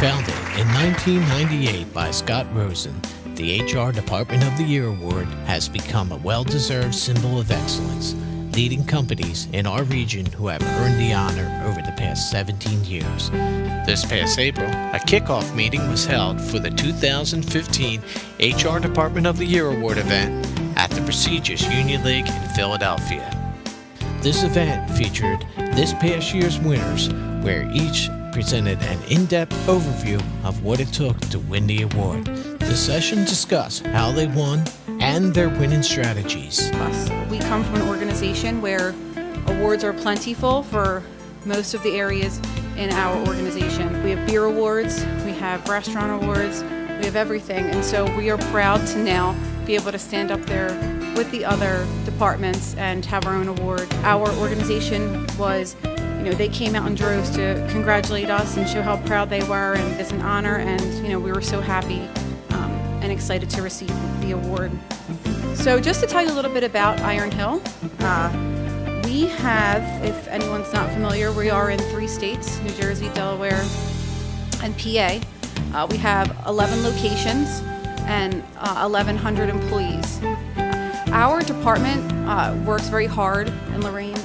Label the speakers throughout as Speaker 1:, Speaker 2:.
Speaker 1: Founded in 1998 by Scott Rosen, the HR Department of the Year Award has become a well-deserved symbol of excellence, leading companies in our region who have earned the honor over the past 17 years. This past April, a kickoff meeting was held for the 2015 HR Department of the Year Award event at the prestigious Union League in Philadelphia. This event featured this past year's winners, where each presented an in-depth overview of what it took to win the award. The session discussed how they won and their winning strategies.
Speaker 2: We come from an organization where awards are plentiful for most of the areas in our organization. We have beer awards, we have restaurant awards, we have everything, and so we are proud to now be able to stand up there with the other departments and have our own award. Our organization was, they came out in droves to congratulate us and show how proud they were, and it's an honor, and we were so happy and excited to receive the award. So just to tell you a little bit about Iron Hill, we have, if anyone's not familiar, we are in 3 states, New Jersey, Delaware, and PA. We have 11 locations and 1,100 employees. Our department works very hard, and Lorraine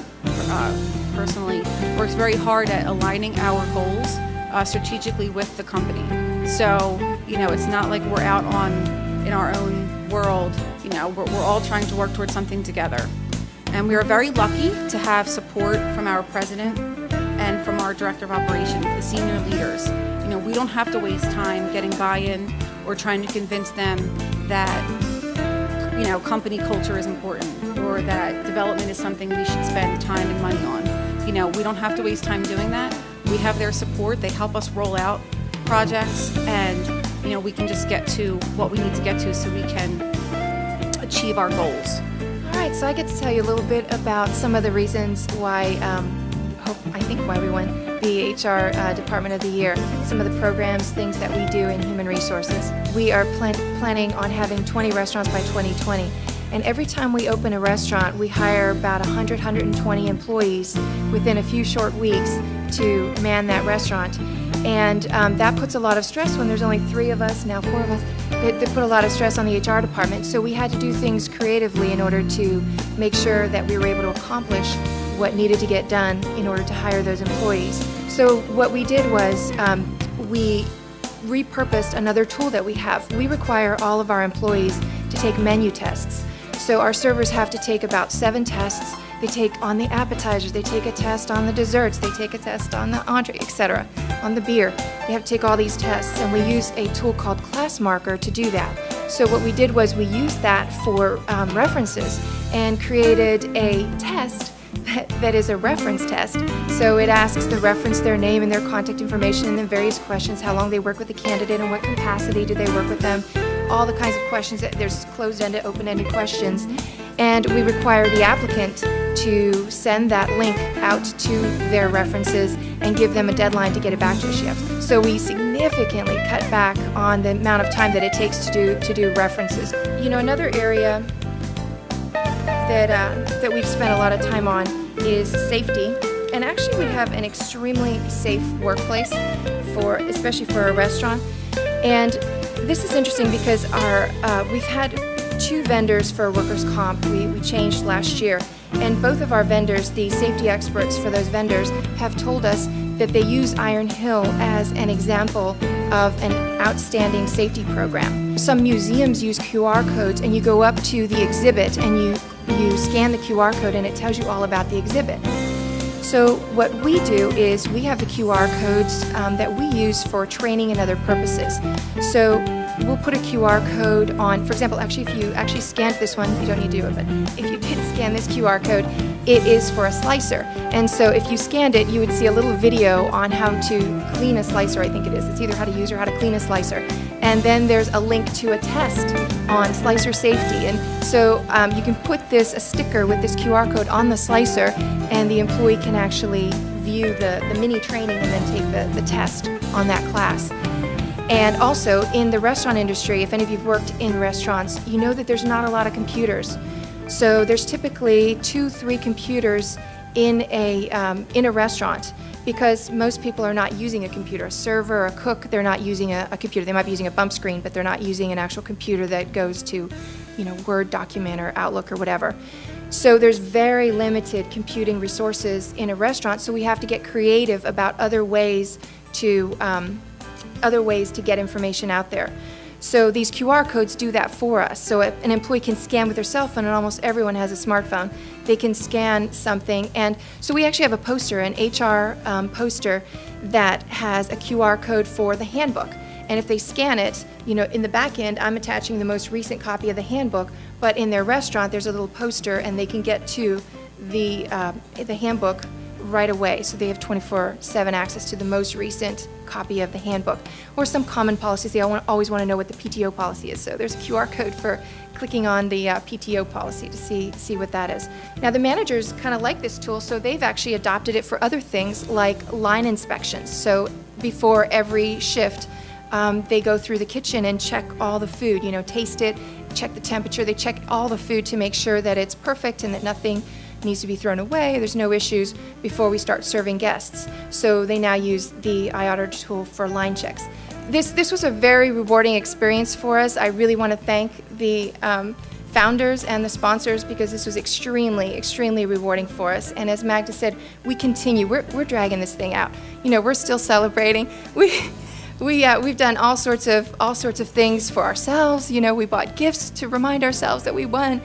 Speaker 2: personally works very hard at aligning our goals strategically with the company. So, it's not like we're out in our own world. We're all trying to work towards something together. And we are very lucky to have support from our president and from our director of operations, the senior leaders. We don't have to waste time getting buy-in or trying to convince them that company culture is important, or that development is something we should spend time and money on. We don't have to waste time doing that. We have their support. They help us roll out projects, and we can just get to what we need to get to so we can achieve our goals.
Speaker 3: All right, so I get to tell you a little bit about some of the reasons why, why we won the HR Department of the Year, some of the programs, things that we do in human resources. We are planning on having 20 restaurants by 2020. And every time we open a restaurant, we hire about 120 employees within a few short weeks to man that restaurant. And that puts a lot of stress when there's only 3 of us, now 4 of us. It put a lot of stress on the HR department. So we had to do things creatively in order to make sure that we were able to accomplish what needed to get done in order to hire those employees. So what we did was we repurposed another tool that we have. We require all of our employees to take menu tests. So our servers have to take about 7 tests. They take on the appetizers, they take a test on the desserts, they take a test on the entree, etc., on the beer. They have to take all these tests, and we use a tool called Class Marker to do that. So what we did was we used that for references and created a test that is a reference test. So it asks the reference their name and their contact information, and then various questions, how long they work with the candidate and what capacity do they work with them, all the kinds of questions. There's closed-ended, open-ended questions. And we require the applicant to send that link out to their references and give them a deadline to get it back to us. So we significantly cut back on the amount of time that it takes to do references. Another area that we've spent a lot of time on is safety. And actually we have an extremely safe workplace, especially for a restaurant. And this is interesting because we've had 2 vendors for workers' comp. We changed last year. And both of our vendors, the safety experts for those vendors, have told us that they use Iron Hill as an example of an outstanding safety program. Some museums use QR codes, and you go up to the exhibit and you scan the QR code and it tells you all about the exhibit. So what we do is we have the QR codes that we use for training and other purposes. So we'll put a QR code on, for example, if you actually scanned this one, you don't need to do it, but if you did scan this QR code, it is for a slicer. And so if you scanned it, you would see a little video on how to clean a slicer, I think it is. It's either how to use or how to clean a slicer. And then there's a link to a test on slicer safety. And so you can put a sticker with this QR code on the slicer, and the employee can actually view the mini training and then take the test on that class. And also in the restaurant industry, if any of you've worked in restaurants, you know that there's not a lot of computers. So there's typically 2-3 computers in a restaurant. because most people are not using a computer. A server or a cook, they're not using a computer. They might be using a bump screen, but they're not using an actual computer that goes to, Word document or Outlook or whatever. So there's very limited computing resources in a restaurant, so we have to get creative about other ways to get information out there. So these QR codes do that for us. So an employee can scan with their cell phone, and almost everyone has a smartphone. They can scan something, and so we actually have a poster, an HR poster that has a QR code for the handbook. And if they scan it, in the back end, I'm attaching the most recent copy of the handbook, but in their restaurant, there's a little poster, and they can get to the handbook right away. So they have 24/7 access to the most recent copy of the handbook. Or some common policies, they always want to know what the PTO policy is. So there's a QR code for clicking on the PTO policy to see what that is. Now the managers kind of like this tool, so they've actually adopted it for other things like line inspections. So before every shift, they go through the kitchen and check all the food, taste it, check the temperature, they check all the food to make sure that it's perfect and that nothing needs to be thrown away, there's no issues before we start serving guests. So they now use the iOtter tool for line checks. This was a very rewarding experience for us. I really want to thank the founders and the sponsors because this was extremely, extremely rewarding for us. And as Magda said, we continue. We're dragging this thing out. We're still celebrating. We've done all sorts of things for ourselves. We bought gifts to remind ourselves that we won.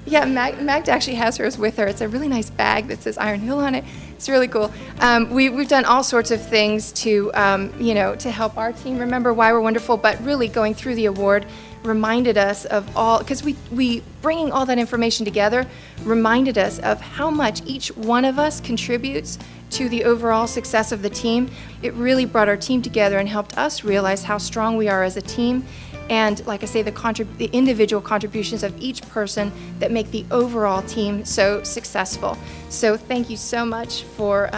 Speaker 3: Magda actually has hers with her. It's a really nice bag that says Iron Hill on it. It's really cool. We've done all sorts of things to help our team remember why we're wonderful. But really, going through the award reminded us of all, because we bringing all that information together reminded us of how much each one of us contributes to the overall success of the team. It really brought our team together and helped us realize how strong we are as a team. And like I say, the individual contributions of each person that make the overall team so successful. So thank you so much for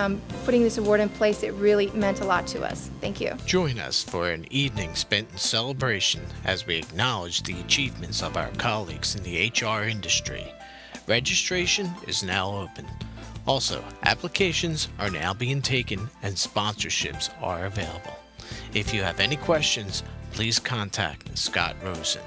Speaker 3: putting this award in place. It really meant a lot to us. Thank you.
Speaker 1: Join us for an evening spent in celebration as we acknowledge the achievements of our colleagues in the HR industry. Registration is now open. Also, applications are now being taken and sponsorships are available. If you have any questions, please contact Scott Rosen.